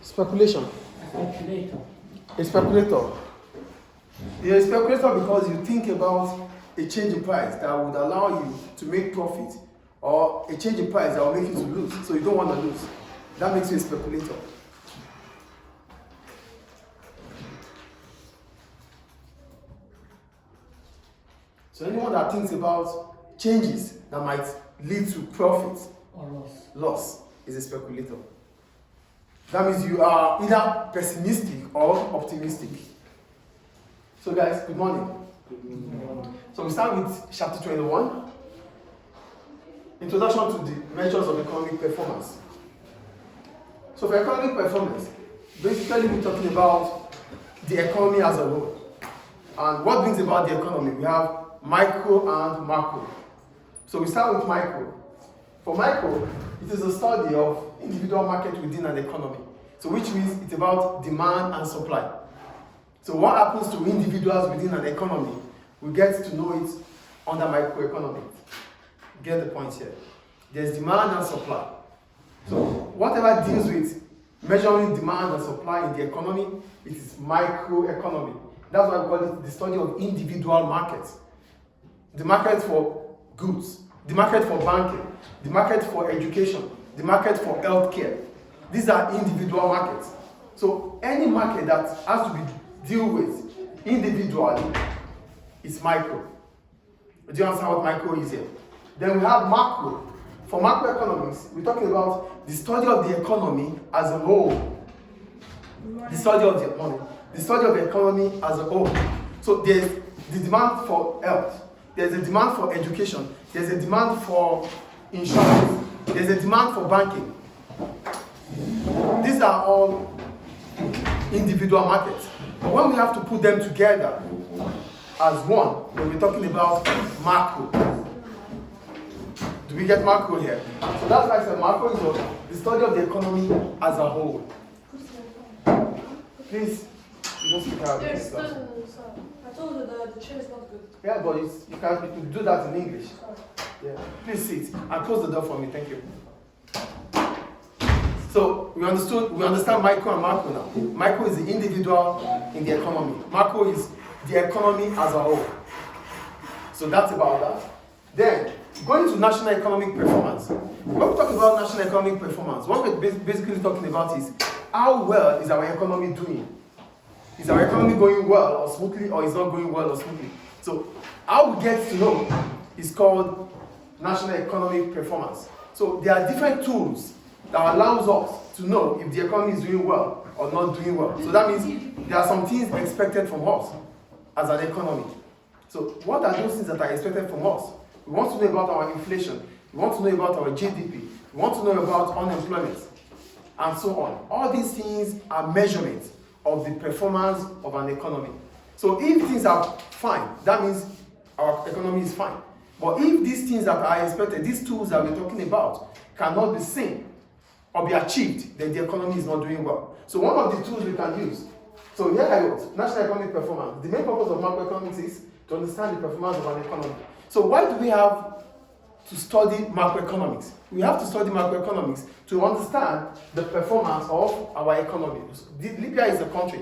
Speculation. Speculator. A speculator. You're a speculator because you think about a change in price that would allow you to make profit, or a change in price that will make you to lose. So you don't want to lose. That makes you a speculator. So anyone that thinks about changes that might lead to profit Or loss is a speculator. That means you are either pessimistic or optimistic. So guys, good morning. So we start with chapter 21. Introduction to the measures of economic performance. So for economic performance, basically we're talking about the economy as a whole. And what brings about the economy? We have micro and macro. So we start with micro. For micro, it is a study of individual market within an economy. So which means it's about demand and supply. So what happens to individuals within an economy, we get to know it under microeconomics. Get the point here. There's demand and supply. So whatever deals with measuring demand and supply in the economy, it is microeconomy. That's why we call it the study of individual markets. The market for goods, the market for banking, the market for education, the market for healthcare. These are individual markets. So any market that has to be dealt with individually is micro. Do you understand what micro is here? Then we have macro. For macroeconomics, we're talking about the study of the economy as a whole. The study of the economy. The study of the economy as a whole. So there's the demand for health. There's a demand for education. There's a demand for insurance. There's a demand for banking. These are all individual markets. But when we have to put them together as one, when we're talking about macro. Do we get macro here? So that's why I said macro is the study of the economy as a whole. Please, you don't speak Arabic. Yes, sir. I told you the chair is not good. Yeah, but you can do that in English. Yeah. Please sit and close the door for me. Thank you. So we understand micro and macro now. Micro is the individual in the economy. Macro is the economy as a whole. So that's about that. Then, going to national economic performance. When we talk about national economic performance, what we're basically talking about is how well is our economy doing? Is our economy going well or smoothly, or is not going well or smoothly? So how we get to know is called national economic performance. So there are different tools that allows us to know if the economy is doing well or not doing well. So that means there are some things expected from us as an economy. So what are those things that are expected from us? We want to know about our inflation. We want to know about our GDP. We want to know about unemployment, and so on. All these things are measurements of the performance of an economy. So if things are fine, that means our economy is fine. But if these things that are expected, these tools that we're talking about, cannot be seen or be achieved, then the economy is not doing well. So one of the tools we can use. So here I wrote, national economic performance. The main purpose of macroeconomics is to understand the performance of an economy. So why do we have to study macroeconomics? We have to study macroeconomics to understand the performance of our economy. Libya is a country.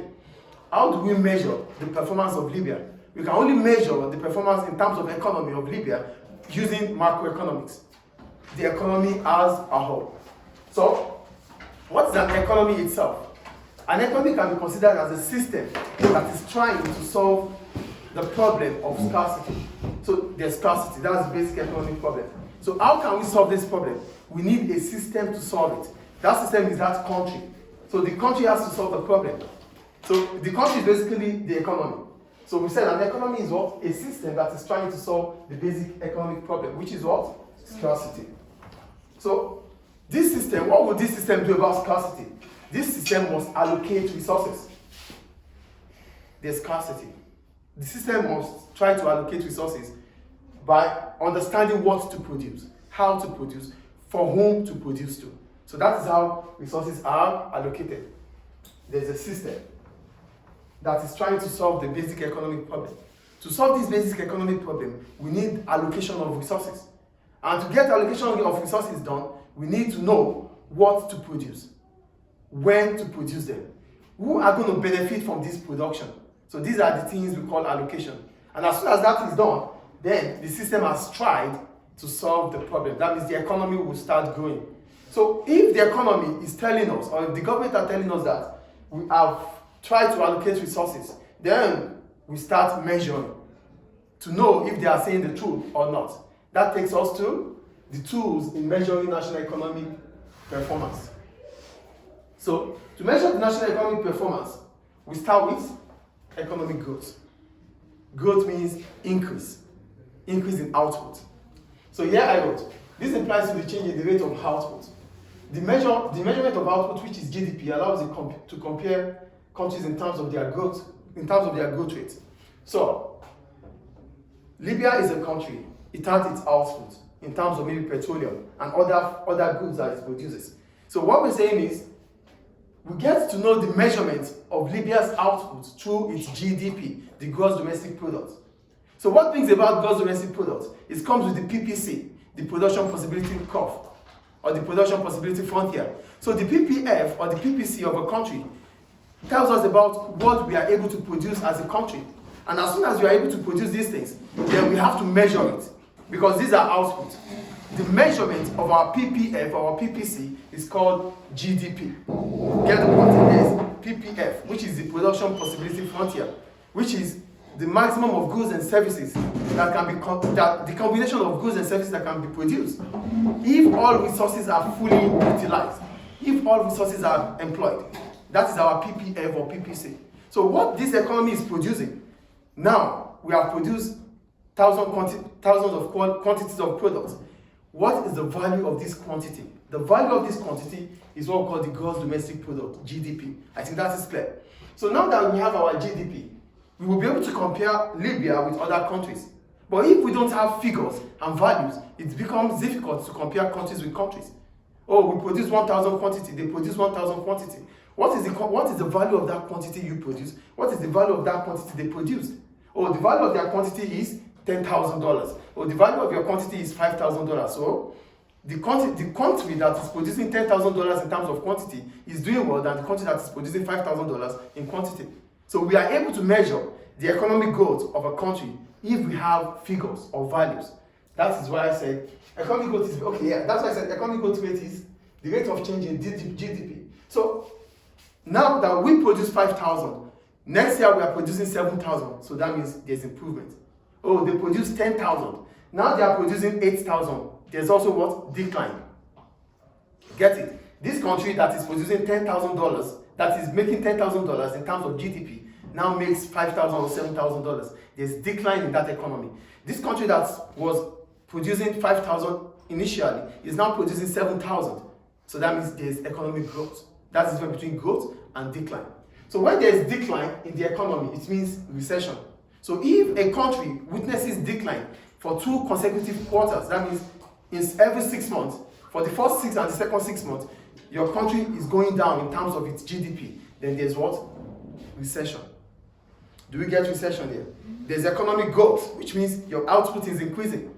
How do we measure the performance of Libya? We can only measure the performance in terms of economy of Libya using macroeconomics, the economy as a whole. So, what is an economy itself? An economy can be considered as a system that is trying to solve the problem of scarcity. So there's scarcity, that's the basic economic problem. So how can we solve this problem? We need a system to solve it. That system is that country. So the country has to solve the problem. So the country is basically the economy. So we said an economy is what? A system that is trying to solve the basic economic problem, which is what? Scarcity. So this system, what will this system do about scarcity? This system must allocate resources. There's scarcity. The system must try to allocate resources by understanding what to produce, how to produce, for whom to produce to. So that is how resources are allocated. There's a system that is trying to solve the basic economic problem. To solve this basic economic problem, we need allocation of resources. And to get allocation of resources done, we need to know what to produce. when to produce them, who are going to benefit from this production. So these are the things we call allocation. And as soon as that is done, then the system has tried to solve the problem. That means the economy will start growing. So if the economy is telling us, or if the government are telling us that we have tried to allocate resources, then we start measuring to know if they are saying the truth or not. That takes us to the tools in measuring national economic performance. So to measure the national economic performance, we start with economic growth. Growth means increase in output. So here I wrote, this implies to the change in the rate of output. The measurement of output, which is GDP, allows to compare countries in terms of their growth rate. So Libya is a country. It has its output in terms of maybe petroleum and other goods that it produces. So what we're saying is, we get to know the measurement of Libya's output through its GDP, the gross domestic product. So what brings about gross domestic product? It comes with the PPC, the production possibility curve, or the production possibility frontier. So the PPF or the PPC of a country tells us about what we are able to produce as a country. And as soon as we are able to produce these things, then we have to measure it, because these are output. The measurement of our PPF or our PPC is called GDP. Get the point? There is PPF, which is the production possibility frontier, which is the maximum of goods and services that can be the combination of goods and services that can be produced if all resources are fully utilized, if all resources are employed. That is our PPF or PPC. So what this economy is producing, now we have produced thousands of quantities of products. What is the value of this quantity? The value of this quantity is what we call the gross domestic product, GDP. I think that is clear. So now that we have our GDP, we will be able to compare Libya with other countries. But if we don't have figures and values, it becomes difficult to compare countries with countries. Oh, we produce 1,000 quantity, they produce 1,000 quantity. What is the value of that quantity you produce? What is the value of that quantity they produced? Oh, the value of their quantity is $10,000. Or the value of your quantity is $5,000. So the country that is producing $10,000 in terms of quantity is doing well than the country that is producing $5,000 in quantity. So we are able to measure the economic growth of a country if we have figures or values. That is why I said economic growth is okay. Yeah, that's why I said economic growth rate is the rate of change in GDP. So now that we produce 5,000, next year we are producing 7,000. So that means there's improvement. Oh, they produce 10,000. Now they are producing 8,000. There's also what? Decline. Get it? This country that is producing $10,000, that is making $10,000 in terms of GDP, now makes $5,000 or $7,000. There's decline in that economy. This country that was producing 5,000 initially is now producing 7,000. So that means there's economic growth. That is the difference between growth and decline. So when there's decline in the economy, it means recession. So if a country witnesses decline for 2 consecutive quarters, that means in every 6 months, for the first 6 and the second 6 months, your country is going down in terms of its GDP, then there's what? Recession. Do we get recession here? There's economic growth, which means your output is increasing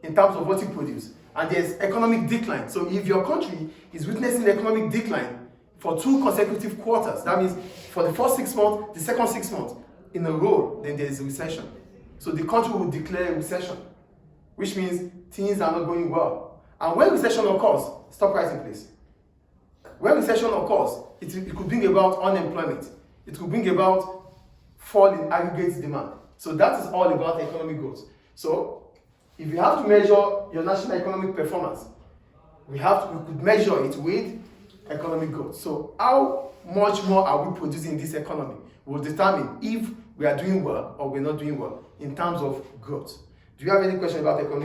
in terms of what you produce. And there's economic decline. So if your country is witnessing economic decline for 2 consecutive quarters, that means for the first 6 months, the second 6 months in a row, then there's a recession. So the country will declare a recession, which means things are not going well. And when recession occurs, stop writing please. When recession occurs, it could bring about unemployment. It could bring about fall in aggregate demand. So that is all about economic growth. So if you have to measure your national economic performance, we could measure it with economic growth. So how much more are we producing in this economy will determine if we are doing well or we're not doing well in terms of growth. Do you have any question about economic